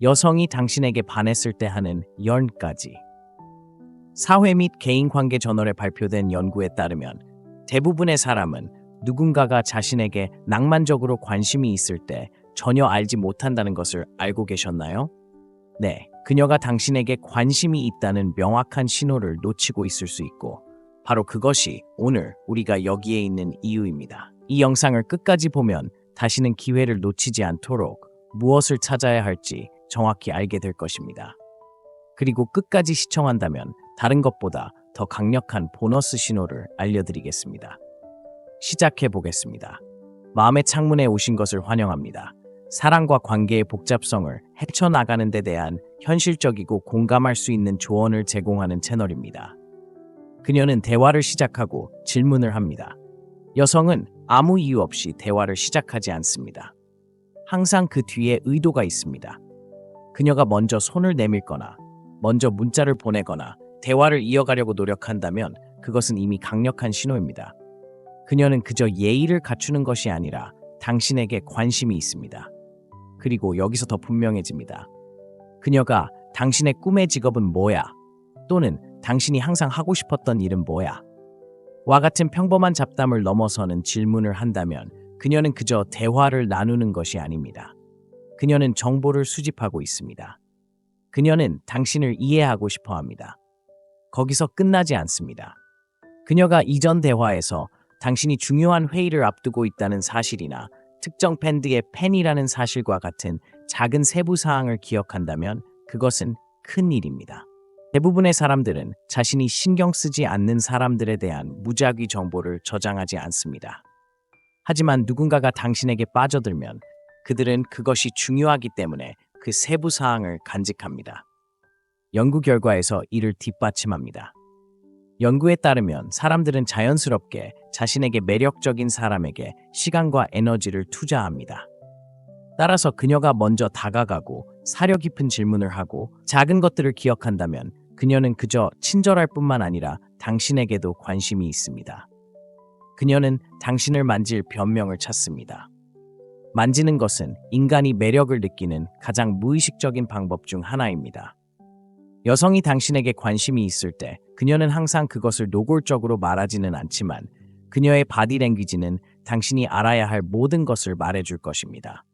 여성이 당신에게 반했을 때 하는 연까지. 사회 및 개인관계 저널에 발표된 연구에 따르면 대부분의 사람은 누군가가 자신에게 낭만적으로 관심이 있을 때 전혀 알지 못한다는 것을 알고 계셨나요? 네, 그녀가 당신에게 관심이 있다는 명확한 신호를 놓치고 있을 수 있고 바로 그것이 오늘 우리가 여기에 있는 이유입니다. 이 영상을 끝까지 보면 다시는 기회를 놓치지 않도록 무엇을 찾아야 할지 정확히 알게 될 것입니다. 그리고 끝까지 시청한다면 다른 것보다 더 강력한 보너스 신호를 알려드리겠습니다. 시작해 보겠습니다. 마음의 창문에 오신 것을 환영합니다. 사랑과 관계의 복잡성을 헤쳐나가는 데 대한 현실적이고 공감할 수 있는 조언을 제공하는 채널입니다. 그녀는 대화를 시작하고 질문을 합니다. 여성은 아무 이유 없이 대화를 시작하지 않습니다. 항상 그 뒤에 의도가 있습니다. 그녀가 먼저 손을 내밀거나 먼저 문자를 보내거나 대화를 이어가려고 노력한다면 그것은 이미 강력한 신호입니다. 그녀는 그저 예의를 갖추는 것이 아니라 당신에게 관심이 있습니다. 그리고 여기서 더 분명해집니다. 그녀가 당신의 꿈의 직업은 뭐야? 또는 당신이 항상 하고 싶었던 일은 뭐야? 와 같은 평범한 잡담을 넘어서는 질문을 한다면 그녀는 그저 대화를 나누는 것이 아닙니다. 그녀는 정보를 수집하고 있습니다. 그녀는 당신을 이해하고 싶어 합니다. 거기서 끝나지 않습니다. 그녀가 이전 대화에서 당신이 중요한 회의를 앞두고 있다는 사실이나 특정 밴드의 팬이라는 사실과 같은 작은 세부 사항을 기억한다면 그것은 큰 일입니다. 대부분의 사람들은 자신이 신경 쓰지 않는 사람들에 대한 무작위 정보를 저장하지 않습니다. 하지만 누군가가 당신에게 빠져들면 그들은 그것이 중요하기 때문에 그 세부 사항을 간직합니다. 연구 결과에서 이를 뒷받침합니다. 연구에 따르면 사람들은 자연스럽게 자신에게 매력적인 사람에게 시간과 에너지를 투자합니다. 따라서 그녀가 먼저 다가가고 사려 깊은 질문을 하고 작은 것들을 기억한다면 그녀는 그저 친절할 뿐만 아니라 당신에게도 관심이 있습니다. 그녀는 당신을 만질 변명을 찾습니다. 만지는 것은 인간이 매력을 느끼는 가장 무의식적인 방법 중 하나입니다. 여성이 당신에게 관심이 있을 때 그녀는 항상 그것을 노골적으로 말하지는 않지만 그녀의 바디랭귀지는 당신이 알아야 할 모든 것을 말해줄 것입니다.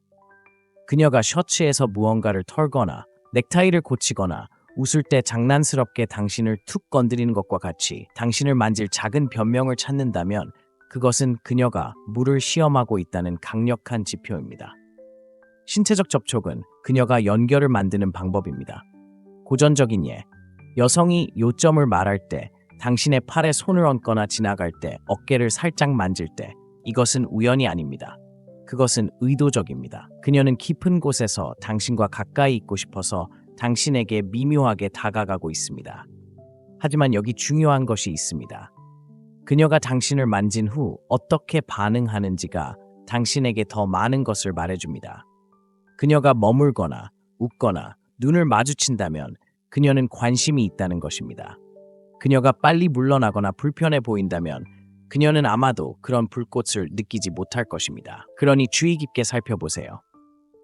그녀가 셔츠에서 무언가를 털거나 넥타이를 고치거나 웃을 때 장난스럽게 당신을 툭 건드리는 것과 같이 당신을 만질 작은 변명을 찾는다면 그것은 그녀가 물을 시험하고 있다는 강력한 지표입니다. 신체적 접촉은 그녀가 연결을 만드는 방법입니다. 고전적인 예, 여성이 요점을 말할 때, 당신의 팔에 손을 얹거나 지나갈 때, 어깨를 살짝 만질 때, 이것은 우연이 아닙니다. 그것은 의도적입니다. 그녀는 깊은 곳에서 당신과 가까이 있고 싶어서 당신에게 미묘하게 다가가고 있습니다. 하지만 여기 중요한 것이 있습니다. 그녀가 당신을 만진 후 어떻게 반응하는지가 당신에게 더 많은 것을 말해줍니다. 그녀가 머물거나 웃거나 눈을 마주친다면 그녀는 관심이 있다는 것입니다. 그녀가 빨리 물러나거나 불편해 보인다면 그녀는 아마도 그런 불꽃을 느끼지 못할 것입니다. 그러니 주의 깊게 살펴보세요.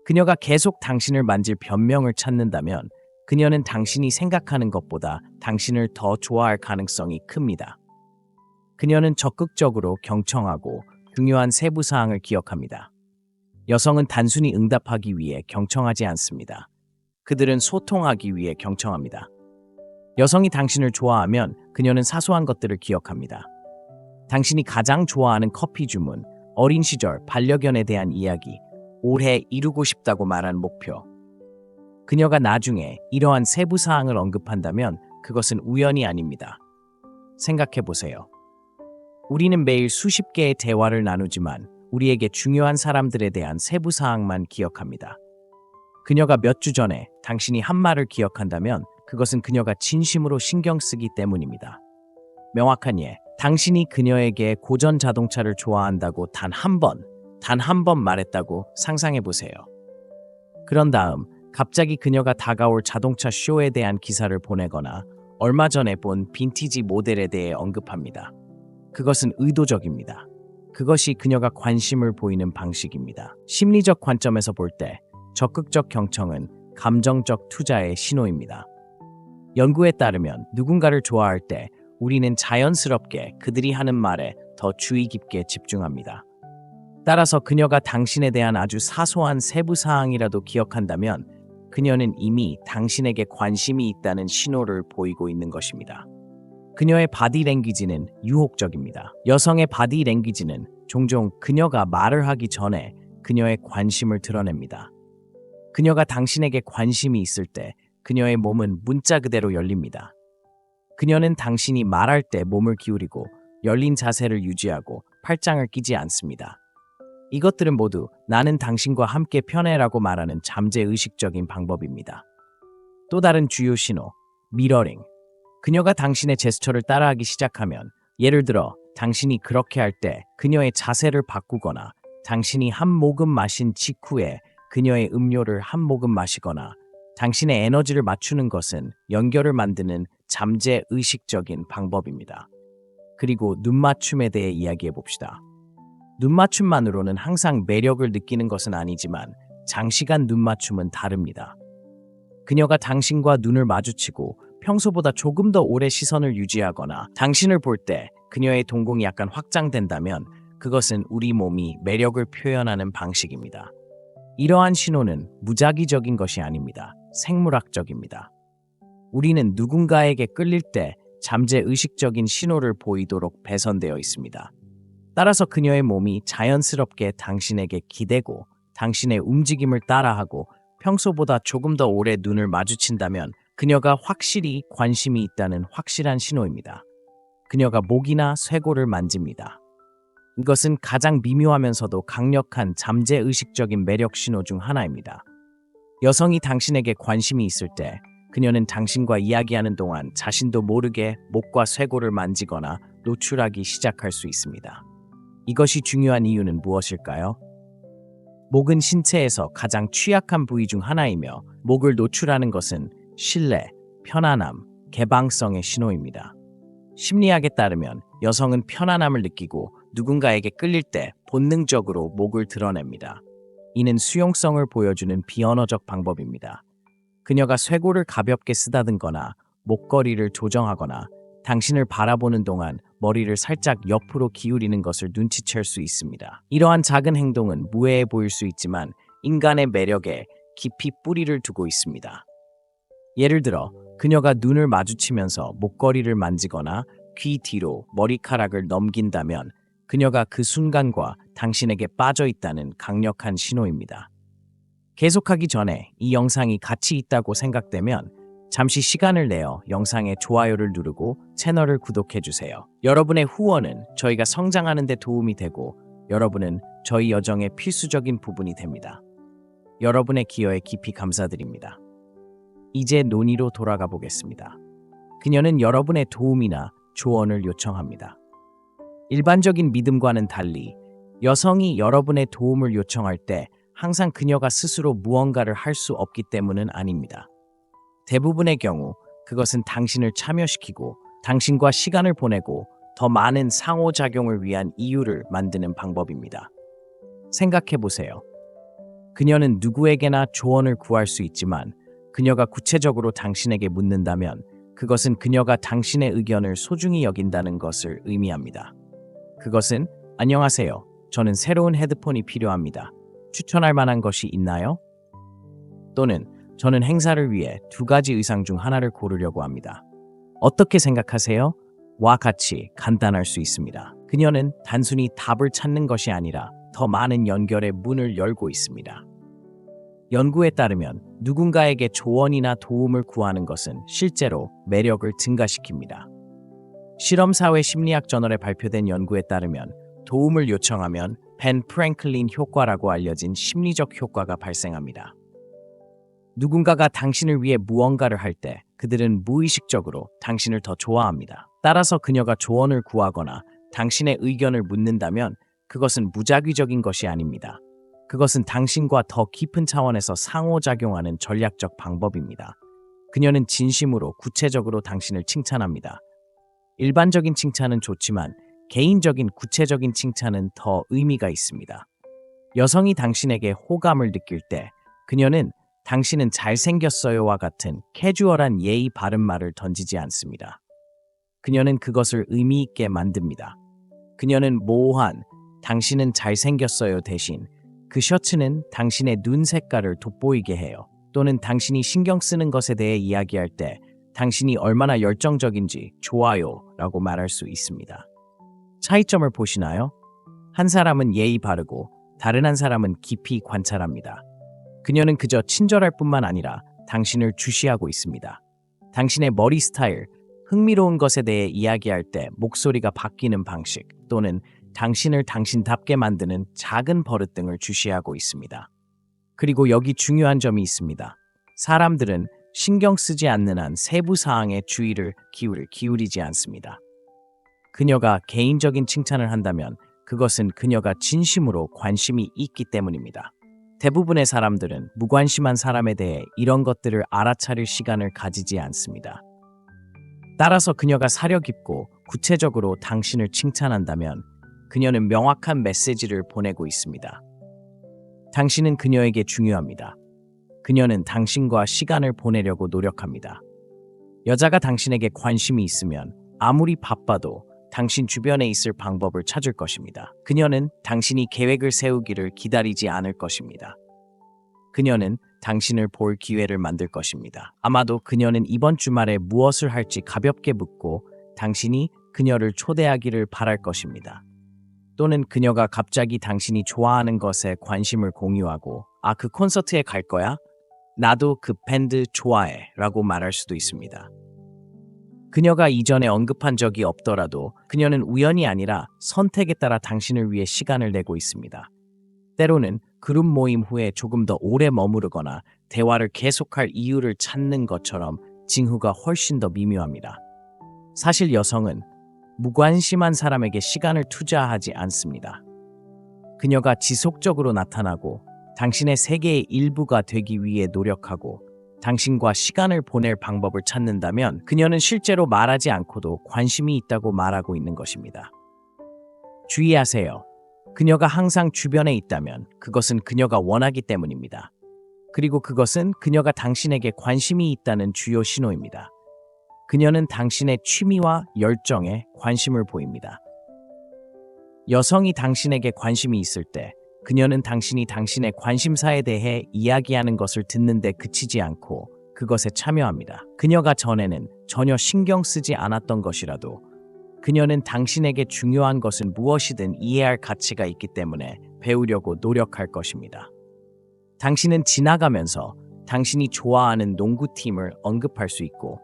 그녀가 계속 당신을 만질 변명을 찾는다면 그녀는 당신이 생각하는 것보다 당신을 더 좋아할 가능성이 큽니다. 그녀는 적극적으로 경청하고 중요한 세부 사항을 기억합니다. 여성은 단순히 응답하기 위해 경청하지 않습니다. 그들은 소통하기 위해 경청합니다. 여성이 당신을 좋아하면 그녀는 사소한 것들을 기억합니다. 당신이 가장 좋아하는 커피 주문, 어린 시절 반려견에 대한 이야기, 올해 이루고 싶다고 말한 목표. 그녀가 나중에 이러한 세부 사항을 언급한다면 그것은 우연이 아닙니다. 생각해 보세요. 우리는 매일 수십 개의 대화를 나누지만 우리에게 중요한 사람들에 대한 세부 사항만 기억합니다. 그녀가 몇 주 전에 당신이 한 말을 기억한다면 그것은 그녀가 진심으로 신경 쓰기 때문입니다. 명확한 예, 당신이 그녀에게 고전 자동차를 좋아한다고 단 한 번 말했다고 상상해 보세요. 그런 다음 갑자기 그녀가 다가올 자동차 쇼에 대한 기사를 보내거나 얼마 전에 본 빈티지 모델에 대해 언급합니다. 그것은 의도적입니다. 그것이 그녀가 관심을 보이는 방식입니다. 심리적 관점에서 볼 때 적극적 경청은 감정적 투자의 신호입니다. 연구에 따르면 누군가를 좋아할 때 우리는 자연스럽게 그들이 하는 말에 더 주의 깊게 집중합니다. 따라서 그녀가 당신에 대한 아주 사소한 세부 사항이라도 기억한다면 그녀는 이미 당신에게 관심이 있다는 신호를 보이고 있는 것입니다. 그녀의 바디 랭귀지는 유혹적입니다. 여성의 바디 랭귀지는 종종 그녀가 말을 하기 전에 그녀의 관심을 드러냅니다. 그녀가 당신에게 관심이 있을 때 그녀의 몸은 문자 그대로 열립니다. 그녀는 당신이 말할 때 몸을 기울이고 열린 자세를 유지하고 팔짱을 끼지 않습니다. 이것들은 모두 나는 당신과 함께 편해라고 말하는 잠재의식적인 방법입니다. 또 다른 주요 신호, 미러링. 그녀가 당신의 제스처를 따라하기 시작하면, 예를 들어 당신이 그렇게 할 때 그녀의 자세를 바꾸거나 당신이 한 모금 마신 직후에 그녀의 음료를 한 모금 마시거나 당신의 에너지를 맞추는 것은 연결을 만드는 잠재의식적인 방법입니다. 그리고 눈맞춤에 대해 이야기해 봅시다. 눈맞춤만으로는 항상 매력을 느끼는 것은 아니지만 장시간 눈맞춤은 다릅니다. 그녀가 당신과 눈을 마주치고 평소보다 조금 더 오래 시선을 유지하거나 당신을 볼 때 그녀의 동공이 약간 확장된다면 그것은 우리 몸이 매력을 표현하는 방식입니다. 이러한 신호는 무작위적인 것이 아닙니다. 생물학적입니다. 우리는 누군가에게 끌릴 때 잠재의식적인 신호를 보이도록 배선되어 있습니다. 따라서 그녀의 몸이 자연스럽게 당신에게 기대고 당신의 움직임을 따라하고 평소보다 조금 더 오래 눈을 마주친다면 그녀가 확실히 관심이 있다는 확실한 신호입니다. 그녀가 목이나 쇄골을 만집니다. 이것은 가장 미묘하면서도 강력한 잠재의식적인 매력 신호 중 하나입니다. 여성이 당신에게 관심이 있을 때 그녀는 당신과 이야기하는 동안 자신도 모르게 목과 쇄골을 만지거나 노출하기 시작할 수 있습니다. 이것이 중요한 이유는 무엇일까요? 목은 신체에서 가장 취약한 부위 중 하나이며 목을 노출하는 것은 신뢰, 편안함, 개방성의 신호입니다. 심리학에 따르면 여성은 편안함을 느끼고 누군가에게 끌릴 때 본능적으로 목을 드러냅니다. 이는 수용성을 보여주는 비언어적 방법입니다. 그녀가 쇄골을 가볍게 쓰다듬거나 목걸이를 조정하거나 당신을 바라보는 동안 머리를 살짝 옆으로 기울이는 것을 눈치챌 수 있습니다. 이러한 작은 행동은 무해해 보일 수 있지만 인간의 매력에 깊이 뿌리를 두고 있습니다. 예를 들어 그녀가 눈을 마주치면서 목걸이를 만지거나 귀 뒤로 머리카락을 넘긴다면 그녀가 그 순간과 당신에게 빠져 있다는 강력한 신호입니다. 계속하기 전에 이 영상이 가치 있다고 생각되면 잠시 시간을 내어 영상에 좋아요를 누르고 채널을 구독해주세요. 여러분의 후원은 저희가 성장하는 데 도움이 되고 여러분은 저희 여정의 필수적인 부분이 됩니다. 여러분의 기여에 깊이 감사드립니다. 이제 논의로 돌아가 보겠습니다. 그녀는 여러분의 도움이나 조언을 요청합니다. 일반적인 믿음과는 달리 여성이 여러분의 도움을 요청할 때 항상 그녀가 스스로 무언가를 할 수 없기 때문은 아닙니다. 대부분의 경우 그것은 당신을 참여시키고 당신과 시간을 보내고 더 많은 상호작용을 위한 이유를 만드는 방법입니다. 생각해 보세요. 그녀는 누구에게나 조언을 구할 수 있지만 그녀가 구체적으로 당신에게 묻는다면 그것은 그녀가 당신의 의견을 소중히 여긴다는 것을 의미합니다. 그것은 안녕하세요. 저는 새로운 헤드폰이 필요합니다. 추천할 만한 것이 있나요? 또는 저는 행사를 위해 2가지 의상 중 하나를 고르려고 합니다. 어떻게 생각하세요? 와 같이 간단할 수 있습니다. 그녀는 단순히 답을 찾는 것이 아니라 더 많은 연결의 문을 열고 있습니다. 연구에 따르면 누군가에게 조언이나 도움을 구하는 것은 실제로 매력을 증가시킵니다. 실험사회 심리학 저널에 발표된 연구에 따르면 도움을 요청하면 벤 프랭클린 효과라고 알려진 심리적 효과가 발생합니다. 누군가가 당신을 위해 무언가를 할 때 그들은 무의식적으로 당신을 더 좋아합니다. 따라서 그녀가 조언을 구하거나 당신의 의견을 묻는다면 그것은 무작위적인 것이 아닙니다. 그것은 당신과 더 깊은 차원에서 상호작용하는 전략적 방법입니다. 그녀는 진심으로 구체적으로 당신을 칭찬합니다. 일반적인 칭찬은 좋지만 개인적인 구체적인 칭찬은 더 의미가 있습니다. 여성이 당신에게 호감을 느낄 때 그녀는 당신은 잘생겼어요와 같은 캐주얼한 예의 바른 말을 던지지 않습니다. 그녀는 그것을 의미 있게 만듭니다. 그녀는 모호한 당신은 잘생겼어요 대신 그 셔츠는 당신의 눈 색깔을 돋보이게 해요. 또는 당신이 신경 쓰는 것에 대해 이야기할 때 당신이 얼마나 열정적인지 좋아요 라고 말할 수 있습니다. 차이점을 보시나요? 한 사람은 예의 바르고 다른 한 사람은 깊이 관찰합니다. 그녀는 그저 친절할 뿐만 아니라 당신을 주시하고 있습니다. 당신의 머리 스타일, 흥미로운 것에 대해 이야기할 때 목소리가 바뀌는 방식 또는 당신을 당신답게 만드는 작은 버릇 등을 주시하고 있습니다. 그리고 여기 중요한 점이 있습니다. 사람들은 신경 쓰지 않는 한 세부 사항에 주의를 기울이지 않습니다. 그녀가 개인적인 칭찬을 한다면 그것은 그녀가 진심으로 관심이 있기 때문입니다. 대부분의 사람들은 무관심한 사람에 대해 이런 것들을 알아차릴 시간을 가지지 않습니다. 따라서 그녀가 사려 깊고 구체적으로 당신을 칭찬한다면 그녀는 명확한 메시지를 보내고 있습니다. 당신은 그녀에게 중요합니다. 그녀는 당신과 시간을 보내려고 노력합니다. 여자가 당신에게 관심이 있으면 아무리 바빠도 당신 주변에 있을 방법을 찾을 것입니다. 그녀는 당신이 계획을 세우기를 기다리지 않을 것입니다. 그녀는 당신을 볼 기회를 만들 것입니다. 아마도 그녀는 이번 주말에 무엇을 할지 가볍게 묻고 당신이 그녀를 초대하기를 바랄 것입니다. 또는 그녀가 갑자기 당신이 좋아하는 것에 관심을 공유하고 그 콘서트에 갈 거야? 나도 그 밴드 좋아해 라고 말할 수도 있습니다. 그녀가 이전에 언급한 적이 없더라도 그녀는 우연이 아니라 선택에 따라 당신을 위해 시간을 내고 있습니다. 때로는 그룹 모임 후에 조금 더 오래 머무르거나 대화를 계속할 이유를 찾는 것처럼 징후가 훨씬 더 미묘합니다. 사실 여성은 무관심한 사람에게 시간을 투자하지 않습니다. 그녀가 지속적으로 나타나고 당신의 세계의 일부가 되기 위해 노력하고 당신과 시간을 보낼 방법을 찾는다면 그녀는 실제로 말하지 않고도 관심이 있다고 말하고 있는 것입니다. 주의하세요. 그녀가 항상 주변에 있다면 그것은 그녀가 원하기 때문입니다. 그리고 그것은 그녀가 당신에게 관심이 있다는 주요 신호입니다. 그녀는 당신의 취미와 열정에 관심을 보입니다. 여성이 당신에게 관심이 있을 때 그녀는 당신이 당신의 관심사에 대해 이야기하는 것을 듣는데 그치지 않고 그것에 참여합니다. 그녀가 전에는 전혀 신경 쓰지 않았던 것이라도 그녀는 당신에게 중요한 것은 무엇이든 이해할 가치가 있기 때문에 배우려고 노력할 것입니다. 당신은 지나가면서 당신이 좋아하는 농구팀을 언급할 수 있고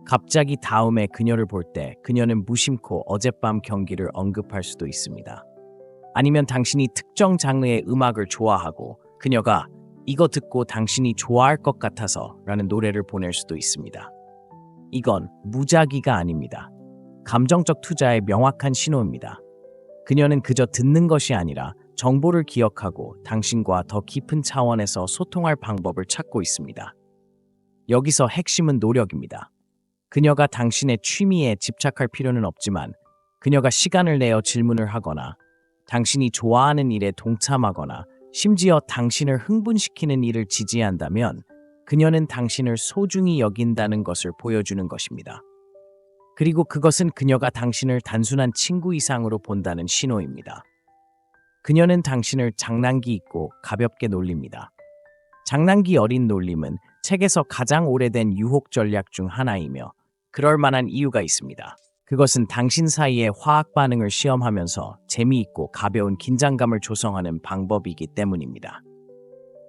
갑자기 다음에 그녀를 볼 때 그녀는 무심코 어젯밤 경기를 언급할 수도 있습니다. 아니면 당신이 특정 장르의 음악을 좋아하고 그녀가 이거 듣고 당신이 좋아할 것 같아서 라는 노래를 보낼 수도 있습니다. 이건 무작위가 아닙니다. 감정적 투자의 명확한 신호입니다. 그녀는 그저 듣는 것이 아니라 정보를 기억하고 당신과 더 깊은 차원에서 소통할 방법을 찾고 있습니다. 여기서 핵심은 노력입니다. 그녀가 당신의 취미에 집착할 필요는 없지만 그녀가 시간을 내어 질문을 하거나 당신이 좋아하는 일에 동참하거나 심지어 당신을 흥분시키는 일을 지지한다면 그녀는 당신을 소중히 여긴다는 것을 보여주는 것입니다. 그리고 그것은 그녀가 당신을 단순한 친구 이상으로 본다는 신호입니다. 그녀는 당신을 장난기 있고 가볍게 놀립니다. 장난기 어린 놀림은 책에서 가장 오래된 유혹 전략 중 하나이며 그럴 만한 이유가 있습니다. 그것은 당신 사이의 화학 반응을 시험하면서 재미있고 가벼운 긴장감을 조성하는 방법이기 때문입니다.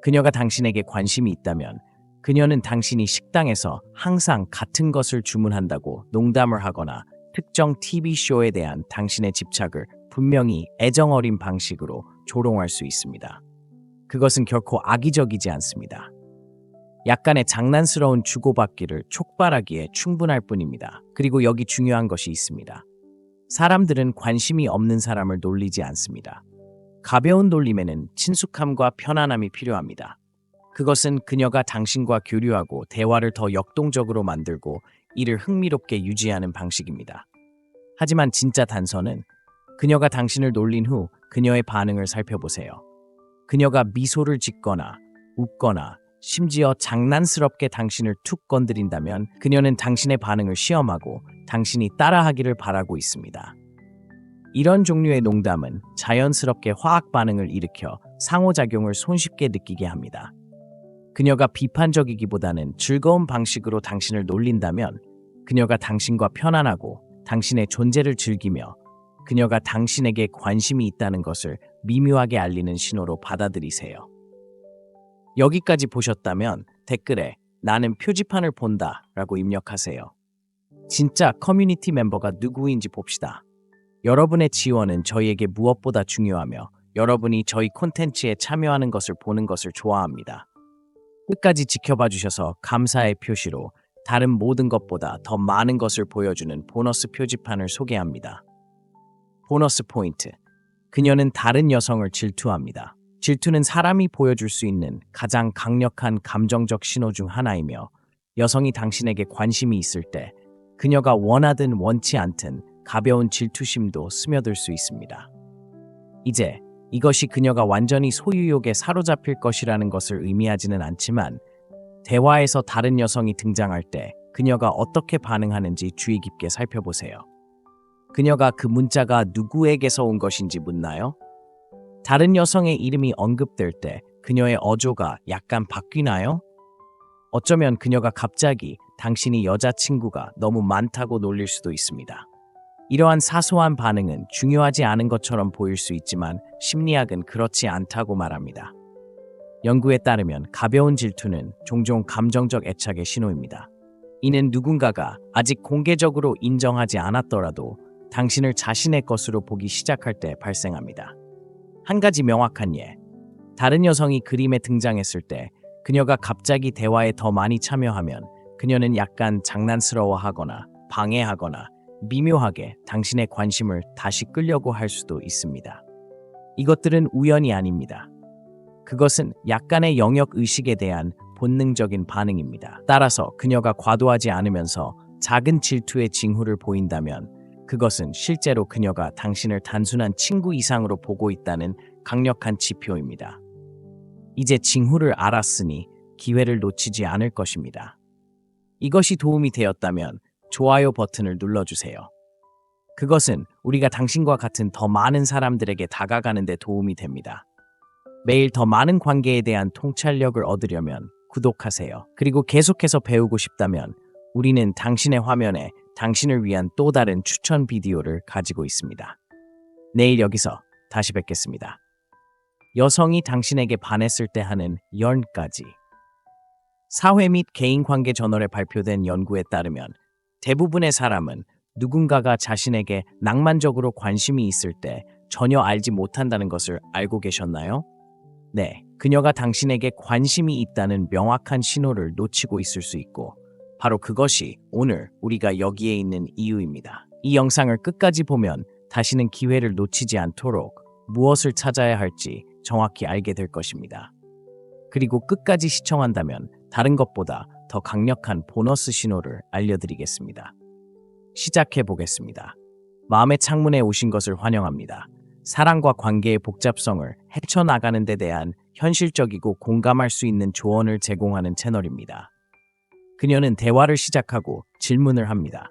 그녀가 당신에게 관심이 있다면 그녀는 당신이 식당에서 항상 같은 것을 주문한다고 농담을 하거나 특정 TV쇼에 대한 당신의 집착을 분명히 애정어린 방식으로 조롱할 수 있습니다. 그것은 결코 악의적이지 않습니다. 약간의 장난스러운 주고받기를 촉발하기에 충분할 뿐입니다. 그리고 여기 중요한 것이 있습니다. 사람들은 관심이 없는 사람을 놀리지 않습니다. 가벼운 놀림에는 친숙함과 편안함이 필요합니다. 그것은 그녀가 당신과 교류하고 대화를 더 역동적으로 만들고 이를 흥미롭게 유지하는 방식입니다. 하지만 진짜 단서는 그녀가 당신을 놀린 후 그녀의 반응을 살펴보세요. 그녀가 미소를 짓거나 웃거나 심지어 장난스럽게 당신을 툭 건드린다면 그녀는 당신의 반응을 시험하고 당신이 따라하기를 바라고 있습니다. 이런 종류의 농담은 자연스럽게 화학 반응을 일으켜 상호작용을 손쉽게 느끼게 합니다. 그녀가 비판적이기보다는 즐거운 방식으로 당신을 놀린다면 그녀가 당신과 편안하고 당신의 존재를 즐기며 그녀가 당신에게 관심이 있다는 것을 미묘하게 알리는 신호로 받아들이세요. 여기까지 보셨다면 댓글에 나는 표지판을 본다 라고 입력하세요. 진짜 커뮤니티 멤버가 누구인지 봅시다. 여러분의 지원은 저희에게 무엇보다 중요하며 여러분이 저희 콘텐츠에 참여하는 것을 보는 것을 좋아합니다. 끝까지 지켜봐 주셔서 감사의 표시로 다른 모든 것보다 더 많은 것을 보여주는 보너스 표지판을 소개합니다. 보너스 포인트. 그녀는 다른 여성을 질투합니다. 질투는 사람이 보여줄 수 있는 가장 강력한 감정적 신호 중 하나이며 여성이 당신에게 관심이 있을 때 그녀가 원하든 원치 않든 가벼운 질투심도 스며들 수 있습니다. 이제 이것이 그녀가 완전히 소유욕에 사로잡힐 것이라는 것을 의미하지는 않지만 대화에서 다른 여성이 등장할 때 그녀가 어떻게 반응하는지 주의 깊게 살펴보세요. 그녀가 그 문자가 누구에게서 온 것인지 묻나요? 다른 여성의 이름이 언급될 때 그녀의 어조가 약간 바뀌나요? 어쩌면 그녀가 갑자기 당신이 여자친구가 너무 많다고 놀릴 수도 있습니다. 이러한 사소한 반응은 중요하지 않은 것처럼 보일 수 있지만 심리학은 그렇지 않다고 말합니다. 연구에 따르면 가벼운 질투는 종종 감정적 애착의 신호입니다. 이는 누군가가 아직 공개적으로 인정하지 않았더라도 당신을 자신의 것으로 보기 시작할 때 발생합니다. 한 가지 명확한 예. 다른 여성이 그림에 등장했을 때 그녀가 갑자기 대화에 더 많이 참여하면 그녀는 약간 장난스러워하거나 방해하거나 미묘하게 당신의 관심을 다시 끌려고 할 수도 있습니다. 이것들은 우연이 아닙니다. 그것은 약간의 영역의식에 대한 본능적인 반응입니다. 따라서 그녀가 과도하지 않으면서 작은 질투의 징후를 보인다면 그것은 실제로 그녀가 당신을 단순한 친구 이상으로 보고 있다는 강력한 지표입니다. 이제 징후를 알았으니 기회를 놓치지 않을 것입니다. 이것이 도움이 되었다면 좋아요 버튼을 눌러주세요. 그것은 우리가 당신과 같은 더 많은 사람들에게 다가가는 데 도움이 됩니다. 매일 더 많은 관계에 대한 통찰력을 얻으려면 구독하세요. 그리고 계속해서 배우고 싶다면 우리는 당신의 화면에 당신을 위한 또 다른 추천 비디오를 가지고 있습니다. 내일 여기서 다시 뵙겠습니다. 여성이 당신에게 반했을 때 하는 10가지. 사회 및 개인관계 저널에 발표된 연구에 따르면 대부분의 사람은 누군가가 자신에게 낭만적으로 관심이 있을 때 전혀 알지 못한다는 것을 알고 계셨나요? 네, 그녀가 당신에게 관심이 있다는 명확한 신호를 놓치고 있을 수 있고 바로 그것이 오늘 우리가 여기에 있는 이유입니다. 이 영상을 끝까지 보면 다시는 기회를 놓치지 않도록 무엇을 찾아야 할지 정확히 알게 될 것입니다. 그리고 끝까지 시청한다면 다른 것보다 더 강력한 보너스 신호를 알려드리겠습니다. 시작해 보겠습니다. 마음의 창문에 오신 것을 환영합니다. 사랑과 관계의 복잡성을 헤쳐나가는 데 대한 현실적이고 공감할 수 있는 조언을 제공하는 채널입니다. 그녀는 대화를 시작하고 질문을 합니다.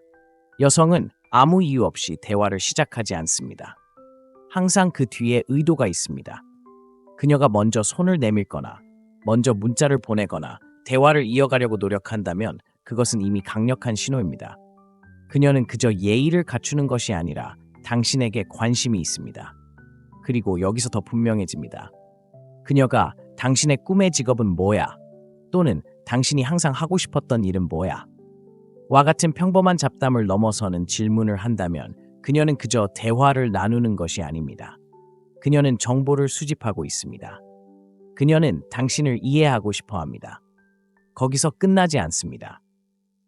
여성은 아무 이유 없이 대화를 시작하지 않습니다. 항상 그 뒤에 의도가 있습니다. 그녀가 먼저 손을 내밀거나 먼저 문자를 보내거나 대화를 이어가려고 노력한다면 그것은 이미 강력한 신호입니다. 그녀는 그저 예의를 갖추는 것이 아니라 당신에게 관심이 있습니다. 그리고 여기서 더 분명해집니다. 그녀가 당신의 꿈의 직업은 뭐야? 또는 당신이 항상 하고 싶었던 일은 뭐야? 와 같은 평범한 잡담을 넘어서는 질문을 한다면 그녀는 그저 대화를 나누는 것이 아닙니다. 그녀는 정보를 수집하고 있습니다. 그녀는 당신을 이해하고 싶어 합니다. 거기서 끝나지 않습니다.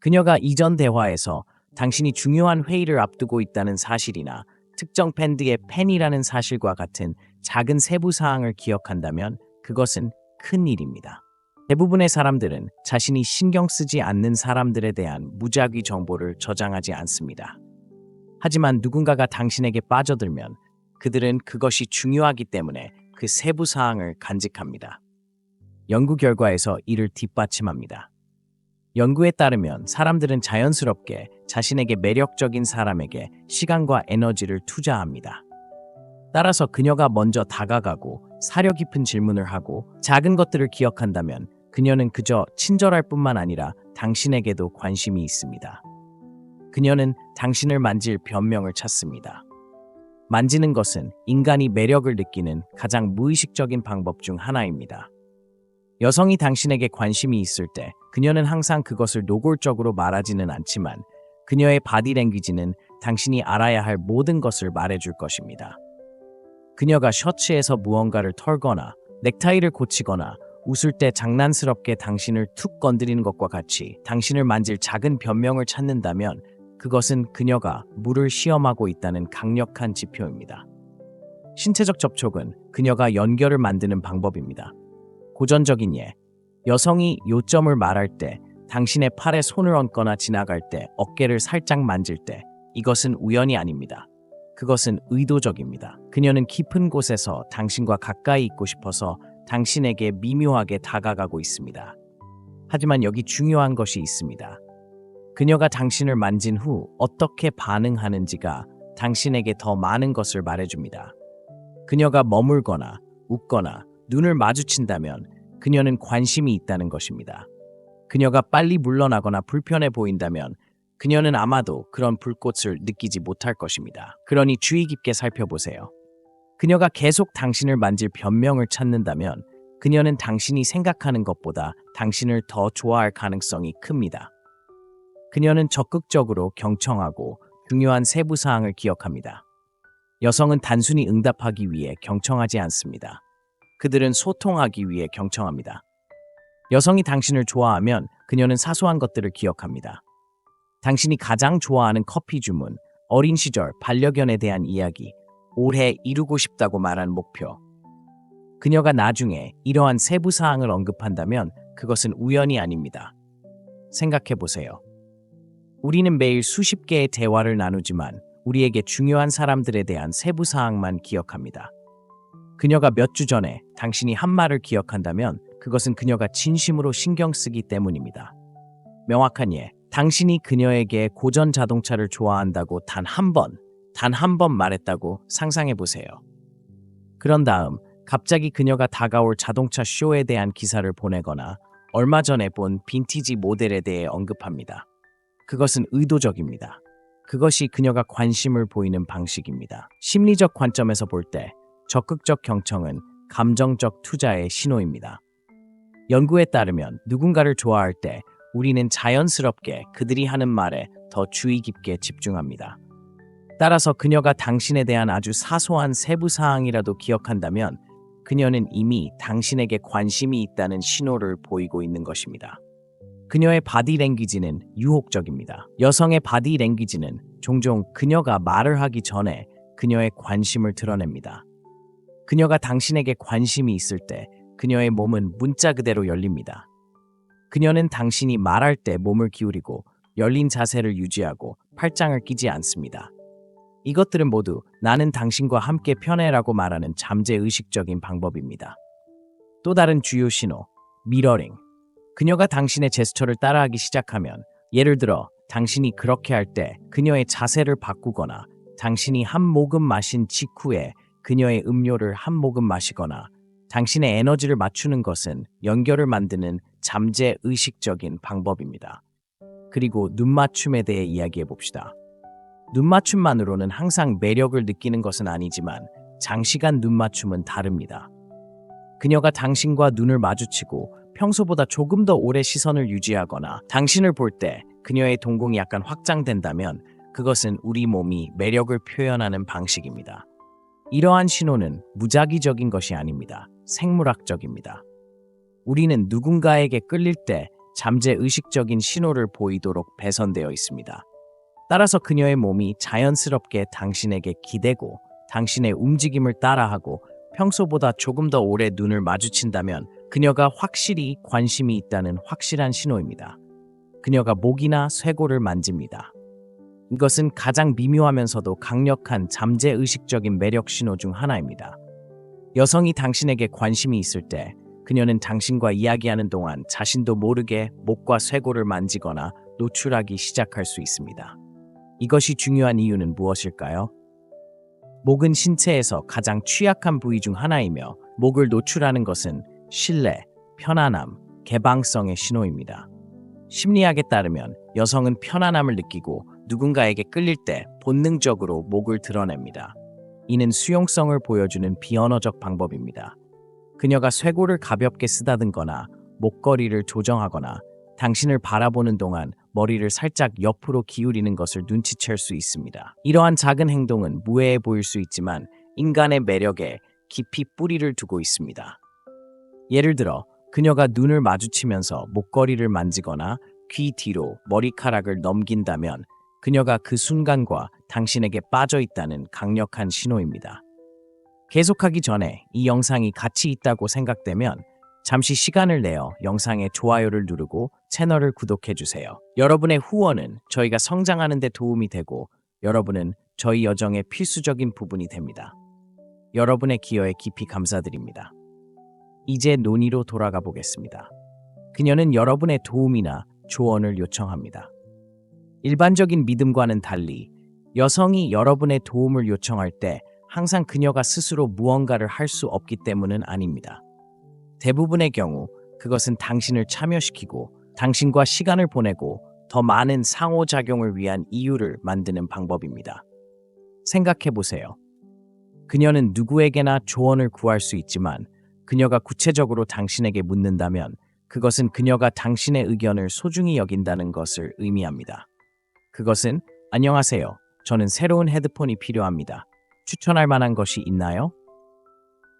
그녀가 이전 대화에서 당신이 중요한 회의를 앞두고 있다는 사실이나 특정 밴드의 팬이라는 사실과 같은 작은 세부 사항을 기억한다면 그것은 큰 일입니다. 대부분의 사람들은 자신이 신경 쓰지 않는 사람들에 대한 무작위 정보를 저장하지 않습니다. 하지만 누군가가 당신에게 빠져들면 그들은 그것이 중요하기 때문에 그 세부 사항을 간직합니다. 연구 결과에서 이를 뒷받침합니다. 연구에 따르면 사람들은 자연스럽게 자신에게 매력적인 사람에게 시간과 에너지를 투자합니다. 따라서 그녀가 먼저 다가가고 사려 깊은 질문을 하고 작은 것들을 기억한다면 그녀는 그저 친절할 뿐만 아니라 당신에게도 관심이 있습니다. 그녀는 당신을 만질 변명을 찾습니다. 만지는 것은 인간이 매력을 느끼는 가장 무의식적인 방법 중 하나입니다. 여성이 당신에게 관심이 있을 때 그녀는 항상 그것을 노골적으로 말하지는 않지만 그녀의 바디랭귀지는 당신이 알아야 할 모든 것을 말해줄 것입니다. 그녀가 셔츠에서 무언가를 털거나 넥타이를 고치거나 웃을 때 장난스럽게 당신을 툭 건드리는 것과 같이 당신을 만질 작은 변명을 찾는다면 그것은 그녀가 물을 시험하고 있다는 강력한 지표입니다. 신체적 접촉은 그녀가 연결을 만드는 방법입니다. 고전적인 예, 여성이 요점을 말할 때, 당신의 팔에 손을 얹거나 지나갈 때, 어깨를 살짝 만질 때, 이것은 우연이 아닙니다. 그것은 의도적입니다. 그녀는 깊은 곳에서 당신과 가까이 있고 싶어서 당신에게 미묘하게 다가가고 있습니다. 하지만 여기 중요한 것이 있습니다. 그녀가 당신을 만진 후 어떻게 반응하는지가 당신에게 더 많은 것을 말해줍니다. 그녀가 머물거나 웃거나 눈을 마주친다면 그녀는 관심이 있다는 것입니다. 그녀가 빨리 물러나거나 불편해 보인다면 그녀는 아마도 그런 불꽃을 느끼지 못할 것입니다. 그러니 주의 깊게 살펴보세요. 그녀가 계속 당신을 만질 변명을 찾는다면 그녀는 당신이 생각하는 것보다 당신을 더 좋아할 가능성이 큽니다. 그녀는 적극적으로 경청하고 중요한 세부 사항을 기억합니다. 여성은 단순히 응답하기 위해 경청하지 않습니다. 그들은 소통하기 위해 경청합니다. 여성이 당신을 좋아하면 그녀는 사소한 것들을 기억합니다. 당신이 가장 좋아하는 커피 주문, 어린 시절 반려견에 대한 이야기, 올해 이루고 싶다고 말한 목표. 그녀가 나중에 이러한 세부 사항을 언급한다면 그것은 우연이 아닙니다. 생각해 보세요. 우리는 매일 수십 개의 대화를 나누지만 우리에게 중요한 사람들에 대한 세부 사항만 기억합니다. 그녀가 몇 주 전에 당신이 한 말을 기억한다면 그것은 그녀가 진심으로 신경 쓰기 때문입니다. 명확한 예, 당신이 그녀에게 고전 자동차를 좋아한다고 단 한 번 말했다고 상상해 보세요. 그런 다음 갑자기 그녀가 다가올 자동차 쇼에 대한 기사를 보내거나 얼마 전에 본 빈티지 모델에 대해 언급합니다. 그것은 의도적입니다. 그것이 그녀가 관심을 보이는 방식입니다. 심리적 관점에서 볼 때 적극적 경청은 감정적 투자의 신호입니다. 연구에 따르면 누군가를 좋아할 때 우리는 자연스럽게 그들이 하는 말에 더 주의 깊게 집중합니다. 따라서 그녀가 당신에 대한 아주 사소한 세부 사항이라도 기억한다면 그녀는 이미 당신에게 관심이 있다는 신호를 보이고 있는 것입니다. 그녀의 바디랭귀지는 유혹적입니다. 여성의 바디랭귀지는 종종 그녀가 말을 하기 전에 그녀의 관심을 드러냅니다. 그녀가 당신에게 관심이 있을 때 그녀의 몸은 문자 그대로 열립니다. 그녀는 당신이 말할 때 몸을 기울이고 열린 자세를 유지하고 팔짱을 끼지 않습니다. 이것들은 모두 나는 당신과 함께 편해라고 말하는 잠재의식적인 방법입니다. 또 다른 주요 신호, 미러링. 그녀가 당신의 제스처를 따라하기 시작하면, 예를 들어 당신이 그렇게 할 때 그녀의 자세를 바꾸거나 당신이 한 모금 마신 직후에 그녀의 음료를 한 모금 마시거나 당신의 에너지를 맞추는 것은 연결을 만드는 잠재의식적인 방법입니다. 그리고 눈맞춤에 대해 이야기해 봅시다. 눈맞춤만으로는 항상 매력을 느끼는 것은 아니지만 장시간 눈맞춤은 다릅니다. 그녀가 당신과 눈을 마주치고 평소보다 조금 더 오래 시선을 유지하거나 당신을 볼 때 그녀의 동공이 약간 확장된다면 그것은 우리 몸이 매력을 표현하는 방식입니다. 이러한 신호는 무작위적인 것이 아닙니다. 생물학적입니다. 우리는 누군가에게 끌릴 때 잠재의식적인 신호를 보이도록 배선되어 있습니다. 따라서 그녀의 몸이 자연스럽게 당신에게 기대고 당신의 움직임을 따라하고 평소보다 조금 더 오래 눈을 마주친다면 그녀가 확실히 관심이 있다는 확실한 신호입니다. 그녀가 목이나 쇄골을 만집니다. 이것은 가장 미묘하면서도 강력한 잠재의식적인 매력 신호 중 하나입니다. 여성이 당신에게 관심이 있을 때 그녀는 당신과 이야기하는 동안 자신도 모르게 목과 쇄골을 만지거나 노출하기 시작할 수 있습니다. 이것이 중요한 이유는 무엇일까요? 목은 신체에서 가장 취약한 부위 중 하나이며 목을 노출하는 것은 신뢰, 편안함, 개방성의 신호입니다. 심리학에 따르면 여성은 편안함을 느끼고 누군가에게 끌릴 때 본능적으로 목을 드러냅니다. 이는 수용성을 보여주는 비언어적 방법입니다. 그녀가 쇄골을 가볍게 쓰다듬거나 목걸이를 조정하거나 당신을 바라보는 동안 머리를 살짝 옆으로 기울이는 것을 눈치챌 수 있습니다. 이러한 작은 행동은 무해해 보일 수 있지만 인간의 매력에 깊이 뿌리를 두고 있습니다. 예를 들어 그녀가 눈을 마주치면서 목걸이를 만지거나 귀 뒤로 머리카락을 넘긴다면 그녀가 그 순간과 당신에게 빠져 있다는 강력한 신호입니다. 계속하기 전에 이 영상이 가치 있다고 생각되면 잠시 시간을 내어 영상에 좋아요를 누르고 채널을 구독해주세요. 여러분의 후원은 저희가 성장하는 데 도움이 되고 여러분은 저희 여정의 필수적인 부분이 됩니다. 여러분의 기여에 깊이 감사드립니다. 이제 논의로 돌아가 보겠습니다. 그녀는 여러분의 도움이나 조언을 요청합니다. 일반적인 믿음과는 달리 여성이 여러분의 도움을 요청할 때 항상 그녀가 스스로 무언가를 할 수 없기 때문은 아닙니다. 대부분의 경우 그것은 당신을 참여시키고 당신과 시간을 보내고 더 많은 상호작용을 위한 이유를 만드는 방법입니다. 생각해 보세요. 그녀는 누구에게나 조언을 구할 수 있지만 그녀가 구체적으로 당신에게 묻는다면 그것은 그녀가 당신의 의견을 소중히 여긴다는 것을 의미합니다. 그것은 안녕하세요. 저는 새로운 헤드폰이 필요합니다. 추천할 만한 것이 있나요?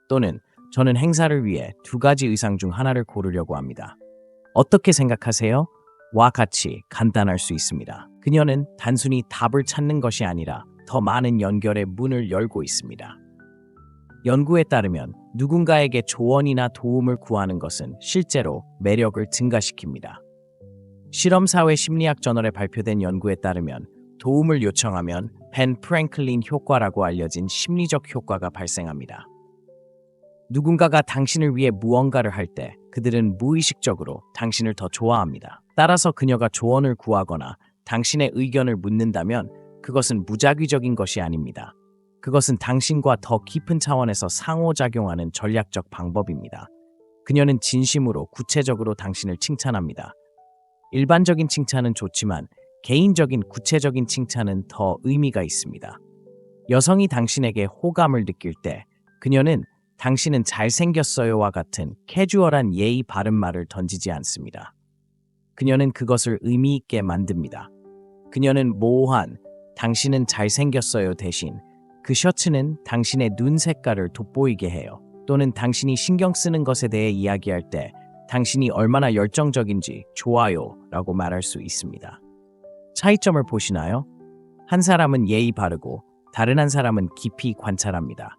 또는 저는 행사를 위해 2가지 의상 중 하나를 고르려고 합니다. 어떻게 생각하세요? 와 같이 간단할 수 있습니다. 그녀는 단순히 답을 찾는 것이 아니라 더 많은 연결의 문을 열고 있습니다. 연구에 따르면 누군가에게 조언이나 도움을 구하는 것은 실제로 매력을 증가시킵니다. 실험사회 심리학 저널에 발표된 연구에 따르면 도움을 요청하면 벤 프랭클린 효과라고 알려진 심리적 효과가 발생합니다. 누군가가 당신을 위해 무언가를 할 때 그들은 무의식적으로 당신을 더 좋아합니다. 따라서 그녀가 조언을 구하거나 당신의 의견을 묻는다면 그것은 무작위적인 것이 아닙니다. 그것은 당신과 더 깊은 차원에서 상호작용하는 전략적 방법입니다. 그녀는 진심으로 구체적으로 당신을 칭찬합니다. 일반적인 칭찬은 좋지만 개인적인 구체적인 칭찬은 더 의미가 있습니다. 여성이 당신에게 호감을 느낄 때 그녀는 당신은 잘생겼어요와 같은 캐주얼한 예의 바른 말을 던지지 않습니다. 그녀는 그것을 의미 있게 만듭니다. 그녀는 모호한 당신은 잘생겼어요 대신 그 셔츠는 당신의 눈 색깔을 돋보이게 해요. 또는 당신이 신경 쓰는 것에 대해 이야기할 때 당신이 얼마나 열정적인지 좋아요 라고 말할 수 있습니다. 차이점을 보시나요? 한 사람은 예의 바르고 다른 한 사람은 깊이 관찰합니다.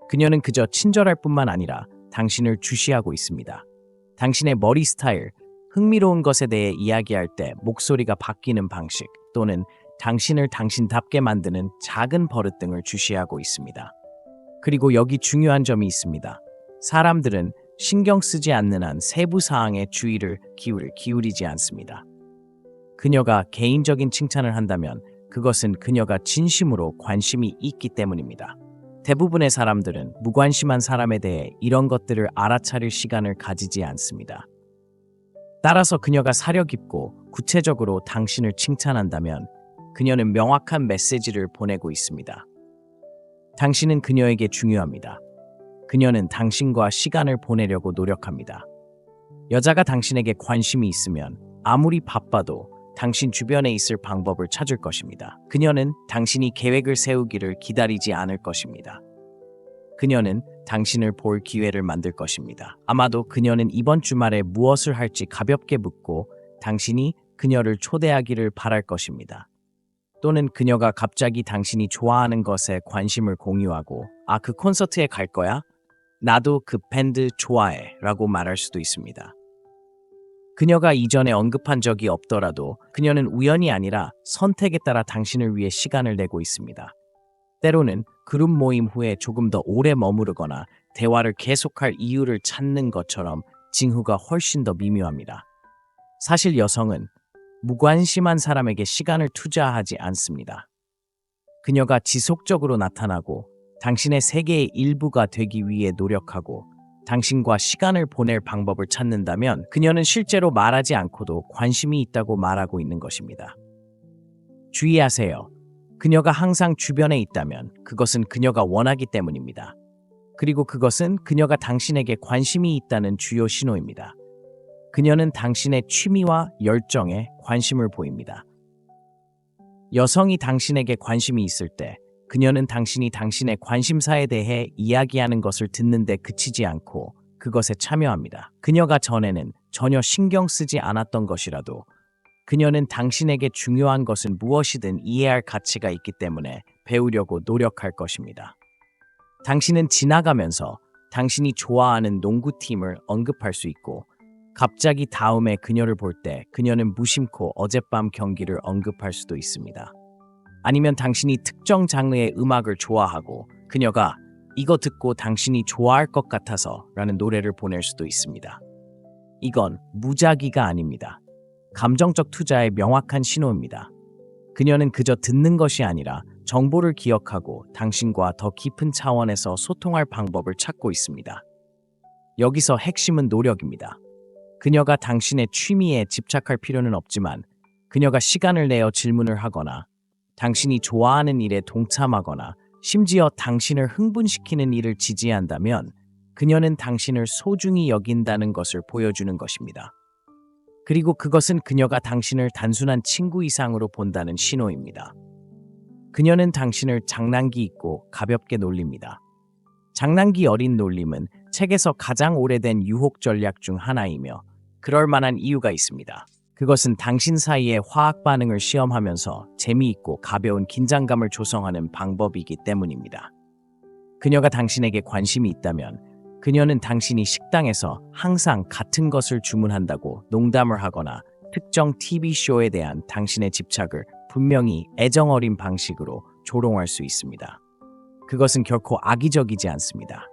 그녀는 그저 친절할 뿐만 아니라 당신을 주시하고 있습니다. 당신의 머리 스타일, 흥미로운 것에 대해 이야기할 때 목소리가 바뀌는 방식 또는 당신을 당신답게 만드는 작은 버릇 등을 주시하고 있습니다. 그리고 여기 중요한 점이 있습니다. 사람들은 신경 쓰지 않는 한 세부 사항에 주의를 기울이지 않습니다. 그녀가 개인적인 칭찬을 한다면 그것은 그녀가 진심으로 관심이 있기 때문입니다. 대부분의 사람들은 무관심한 사람에 대해 이런 것들을 알아차릴 시간을 가지지 않습니다. 따라서 그녀가 사려 깊고 구체적으로 당신을 칭찬한다면 그녀는 명확한 메시지를 보내고 있습니다. 당신은 그녀에게 중요합니다. 그녀는 당신과 시간을 보내려고 노력합니다. 여자가 당신에게 관심이 있으면 아무리 바빠도 당신 주변에 있을 방법을 찾을 것입니다. 그녀는 당신이 계획을 세우기를 기다리지 않을 것입니다. 그녀는 당신을 볼 기회를 만들 것입니다. 아마도 그녀는 이번 주말에 무엇을 할지 가볍게 묻고 당신이 그녀를 초대하기를 바랄 것입니다. 또는 그녀가 갑자기 당신이 좋아하는 것에 관심을 공유하고 그 콘서트에 갈 거야? 나도 그 밴드 좋아해 라고 말할 수도 있습니다. 그녀가 이전에 언급한 적이 없더라도 그녀는 우연이 아니라 선택에 따라 당신을 위해 시간을 내고 있습니다. 때로는 그룹 모임 후에 조금 더 오래 머무르거나 대화를 계속할 이유를 찾는 것처럼 징후가 훨씬 더 미묘합니다. 사실 여성은 무관심한 사람에게 시간을 투자하지 않습니다. 그녀가 지속적으로 나타나고 당신의 세계의 일부가 되기 위해 노력하고 당신과 시간을 보낼 방법을 찾는다면 그녀는 실제로 말하지 않고도 관심이 있다고 말하고 있는 것입니다. 주의하세요. 그녀가 항상 주변에 있다면 그것은 그녀가 원하기 때문입니다. 그리고 그것은 그녀가 당신에게 관심이 있다는 주요 신호입니다. 그녀는 당신의 취미와 열정에 관심을 보입니다. 여성이 당신에게 관심이 있을 때 그녀는 당신이 당신의 관심사에 대해 이야기하는 것을 듣는데 그치지 않고 그것에 참여합니다. 그녀가 전에는 전혀 신경 쓰지 않았던 것이라도 그녀는 당신에게 중요한 것은 무엇이든 이해할 가치가 있기 때문에 배우려고 노력할 것입니다. 당신은 지나가면서 당신이 좋아하는 농구팀을 언급할 수 있고 갑자기 다음에 그녀를 볼 때 그녀는 무심코 어젯밤 경기를 언급할 수도 있습니다. 아니면 당신이 특정 장르의 음악을 좋아하고 그녀가 이거 듣고 당신이 좋아할 것 같아서 라는 노래를 보낼 수도 있습니다. 이건 무작위가 아닙니다. 감정적 투자의 명확한 신호입니다. 그녀는 그저 듣는 것이 아니라 정보를 기억하고 당신과 더 깊은 차원에서 소통할 방법을 찾고 있습니다. 여기서 핵심은 노력입니다. 그녀가 당신의 취미에 집착할 필요는 없지만 그녀가 시간을 내어 질문을 하거나 당신이 좋아하는 일에 동참하거나 심지어 당신을 흥분시키는 일을 지지한다면 그녀는 당신을 소중히 여긴다는 것을 보여주는 것입니다. 그리고 그것은 그녀가 당신을 단순한 친구 이상으로 본다는 신호입니다. 그녀는 당신을 장난기 있고 가볍게 놀립니다. 장난기 어린 놀림은 책에서 가장 오래된 유혹 전략 중 하나이며 그럴 만한 이유가 있습니다. 그것은 당신 사이의 화학 반응을 시험하면서 재미있고 가벼운 긴장감을 조성하는 방법이기 때문입니다. 그녀가 당신에게 관심이 있다면 그녀는 당신이 식당에서 항상 같은 것을 주문한다고 농담을 하거나 특정 TV쇼에 대한 당신의 집착을 분명히 애정어린 방식으로 조롱할 수 있습니다. 그것은 결코 악의적이지 않습니다.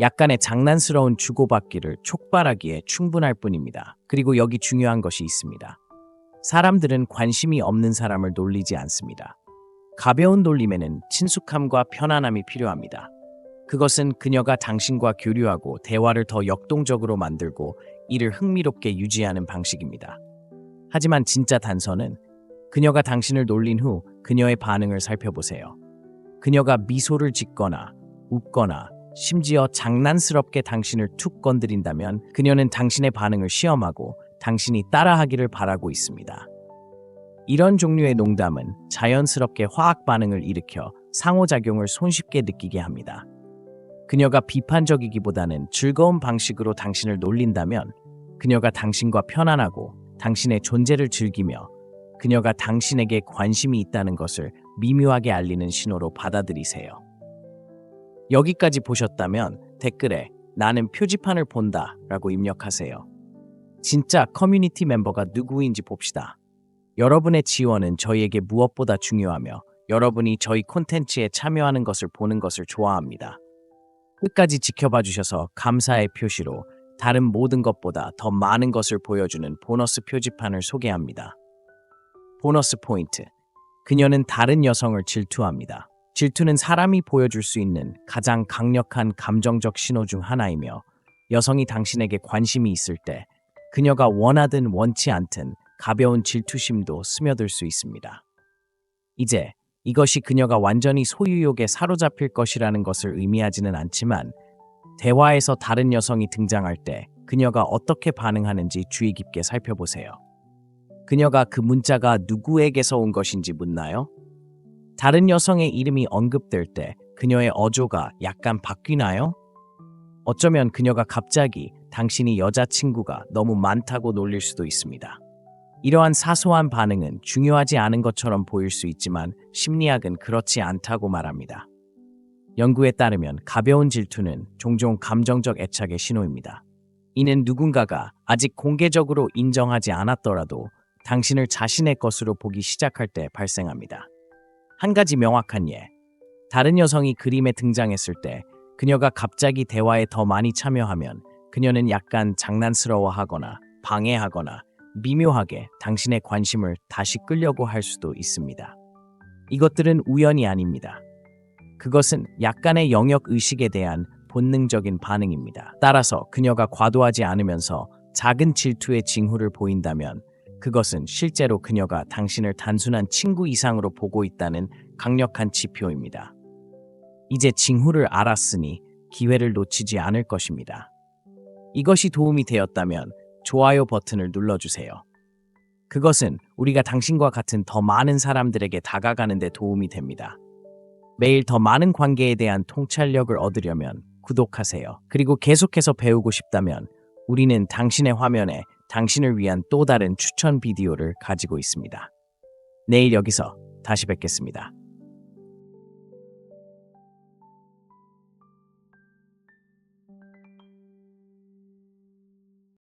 약간의 장난스러운 주고받기를 촉발하기에 충분할 뿐입니다. 그리고 여기 중요한 것이 있습니다. 사람들은 관심이 없는 사람을 놀리지 않습니다. 가벼운 놀림에는 친숙함과 편안함이 필요합니다. 그것은 그녀가 당신과 교류하고 대화를 더 역동적으로 만들고 이를 흥미롭게 유지하는 방식입니다. 하지만 진짜 단서는 그녀가 당신을 놀린 후 그녀의 반응을 살펴보세요. 그녀가 미소를 짓거나 웃거나 심지어 장난스럽게 당신을 툭 건드린다면 그녀는 당신의 반응을 시험하고 당신이 따라하기를 바라고 있습니다. 이런 종류의 농담은 자연스럽게 화학 반응을 일으켜 상호작용을 손쉽게 느끼게 합니다. 그녀가 비판적이기보다는 즐거운 방식으로 당신을 놀린다면 그녀가 당신과 편안하고 당신의 존재를 즐기며 그녀가 당신에게 관심이 있다는 것을 미묘하게 알리는 신호로 받아들이세요. 여기까지 보셨다면 댓글에 나는 표지판을 본다 라고 입력하세요. 진짜 커뮤니티 멤버가 누구인지 봅시다. 여러분의 지원은 저희에게 무엇보다 중요하며 여러분이 저희 콘텐츠에 참여하는 것을 보는 것을 좋아합니다. 끝까지 지켜봐 주셔서 감사의 표시로 다른 모든 것보다 더 많은 것을 보여주는 보너스 표지판을 소개합니다. 보너스 포인트. 그녀는 다른 여성을 질투합니다. 질투는 사람이 보여줄 수 있는 가장 강력한 감정적 신호 중 하나이며 여성이 당신에게 관심이 있을 때 그녀가 원하든 원치 않든 가벼운 질투심도 스며들 수 있습니다. 이제 이것이 그녀가 완전히 소유욕에 사로잡힐 것이라는 것을 의미하지는 않지만 대화에서 다른 여성이 등장할 때 그녀가 어떻게 반응하는지 주의 깊게 살펴보세요. 그녀가 그 문자가 누구에게서 온 것인지 묻나요? 다른 여성의 이름이 언급될 때 그녀의 어조가 약간 바뀌나요? 어쩌면 그녀가 갑자기 당신이 여자친구가 너무 많다고 놀릴 수도 있습니다. 이러한 사소한 반응은 중요하지 않은 것처럼 보일 수 있지만 심리학은 그렇지 않다고 말합니다. 연구에 따르면 가벼운 질투는 종종 감정적 애착의 신호입니다. 이는 누군가가 아직 공개적으로 인정하지 않았더라도 당신을 자신의 것으로 보기 시작할 때 발생합니다. 한 가지 명확한 예. 다른 여성이 그림에 등장했을 때 그녀가 갑자기 대화에 더 많이 참여하면 그녀는 약간 장난스러워하거나 방해하거나 미묘하게 당신의 관심을 다시 끌려고 할 수도 있습니다. 이것들은 우연이 아닙니다. 그것은 약간의 영역 의식에 대한 본능적인 반응입니다. 따라서 그녀가 과도하지 않으면서 작은 질투의 징후를 보인다면 그것은 실제로 그녀가 당신을 단순한 친구 이상으로 보고 있다는 강력한 지표입니다. 이제 징후를 알았으니 기회를 놓치지 않을 것입니다. 이것이 도움이 되었다면 좋아요 버튼을 눌러주세요. 그것은 우리가 당신과 같은 더 많은 사람들에게 다가가는 데 도움이 됩니다. 매일 더 많은 관계에 대한 통찰력을 얻으려면 구독하세요. 그리고 계속해서 배우고 싶다면 우리는 당신의 화면에 당신을 위한 또 다른 추천 비디오를 가지고 있습니다. 내일 여기서 다시 뵙겠습니다.